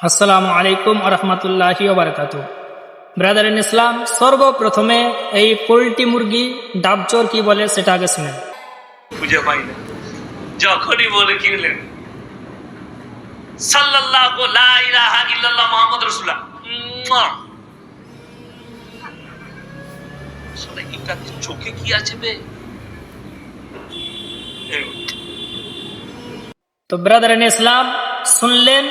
আসসালামু আলাইকুম রহমতুল্লাহি ওবারাকাতুহু। ব্রাদার ইন ইসলাম, সর্বপ্রথমে এই পোল্ট্রি মুরগি ডাবচোর কি বলে সেটা আগে শুনেন। খুঁজে পাই না, যখনই বলে কিনলেন সাল্লাল্লাহু লা ইলাহা ইল্লাল্লাহ মুহাম্মদ রাসূলুল্লাহ, শালা এটাতে চোখে কি আছে বে? তো ব্রাদার ইন ইসলাম, শুনলেন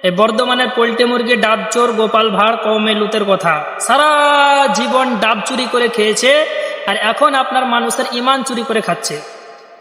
এই বর্ধমানের পোল্ট্রি মুরগি ডাবচোর গোপাল ভাঁড় কওমে লুতের কথা। সারা জীবন ডাব চুরি করে খেয়েছে, আর এখন আপনার মানুষের ইমান চুরি করে খাচ্ছে।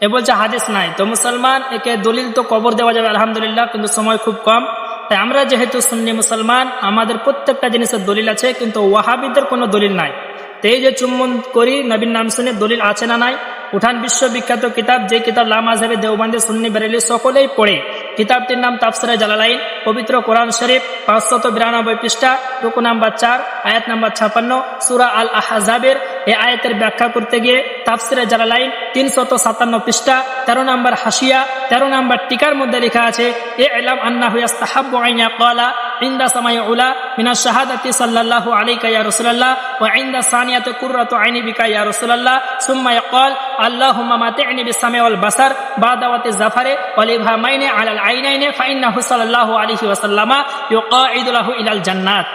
এ বলছে হাদিস নাই, তো মুসলমান একে দলিল তো কবর দেওয়া যাবে আলহামদুলিল্লাহ, কিন্তু সময় খুব কম। তাই আমরা যেহেতু সুন্নি মুসলমান, আমাদের প্রত্যেকটা জিনিসের দলিল আছে, কিন্তু ওয়াহাবিদের কোনো দলিল নাই। তো এই যে চুম্বন করি নবীর নাম শুনে, দলিল আছে না নাই? উঠান বিশ্ববিখ্যাত কিতাব, যে কিতাব লা মাযহাবে দেওবন্দি সুন্নি বেরেলি সকলেই পড়ে। কিতাবটির নাম তাফসিরে জালালাইন। পবিত্র কোরআন শরীফ 592 পৃষ্ঠা, রুকু নাম্বার 4, আয়াত নাম্বার 56, সূরা আল আহজাবের এই আয়াতের ব্যাখ্যা করতে গিয়ে তাফসিরে জালালাইন 357 পৃষ্ঠা, 13 নম্বর হাসিয়া, 13 নম্বর টিকার মধ্যে লেখা আছে, ই'লাম আন্নাহু ইস্তাহাব্বু আন ইয়াকালা ইনদা সামাই উলা মিনাশ শাহাদাতি সাল্লাল্লাহু আলাইকা ইয়া রাসূলুল্লাহ ওয়া ইনদা সানিয়াতি কুররাতু আইনি বিকা ইয়া রাসূলুল্লাহ সুম্মা ইয়াকাল আল্লাহুম্মা মাতি'নি বিস-সামি ওয়াল বাসার বাদাওয়াতি জাফারে ওয়াল ইবহামাইনি আলাল আইনাইনি ফাইন্নাহু সাল্লাল্লাহু আলাইহি ওয়াসাল্লামা ইউকাইদু লাহু ইলাল জান্নাত।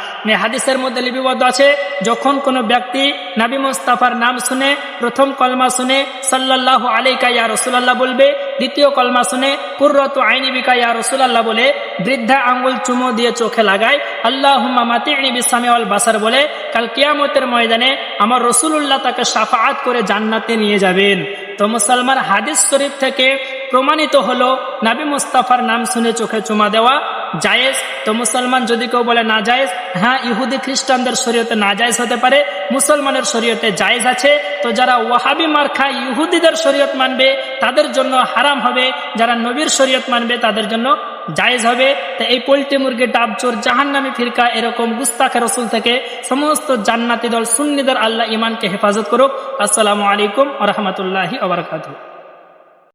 হাদিসের মধ্যে লিপিবদ্ধ আছে, যখন কোনো ব্যক্তি নবী মুস্তাফার নাম শুনে, প্রথম কলমা শুনে সাল্লাল্লাহু আলাইকা ইয়া রাসূলুল্লাহ বলবে, দ্বিতীয় কলমা শুনে কুররাতু আইনি বিকা ইয়া রাসূলুল্লাহ বলে বৃদ্ধা আঙ্গুল চুমো দিয়ে চোখে লাগায়, আল্লাহুম্মা মাতি'নি বিস-সামি ওয়াল বাসার বলে, কাল কিয়ামতের ময়দানে আমার রাসূলুল্লাহ তাকে শাফাআত করে জান্নাতে নিয়ে যাবেন। তো মুসলমান, হাদিস শরীফ থেকে প্রমাণিত হলো নবী মুস্তাফার নাম শুনে চোখে চুমা দেওয়া জায়েজ। তো মুসলমান যদি কেউ বলে না জায়েজ, হ্যাঁ, ইহুদি খ্রিস্টানদের শরীয়তে না জায়েজ হতে পারে, মুসলমানের শরীয়তে জায়েজ আছে। তো যারা ওয়াহাবি মার্কা ইহুদিদের শরীয়ত মানবে তাদের জন্য হারাম হবে, যারা নবীর শরীয়ত মানবে তাদের জন্য জায়েজ হবে। তো এই পোল্ট্রি মুরগি ডাবচোর জাহান্নামী ফিরকা এরকম গুস্তাখে রসুল থেকে সমস্ত জান্নাতি দল সুন্নিদের আল্লাহ ইমানকে হেফাজত করুক। আসসালামু আলাইকুম ওয়া রাহমাতুল্লাহি ওয়া বারাকাতুহু।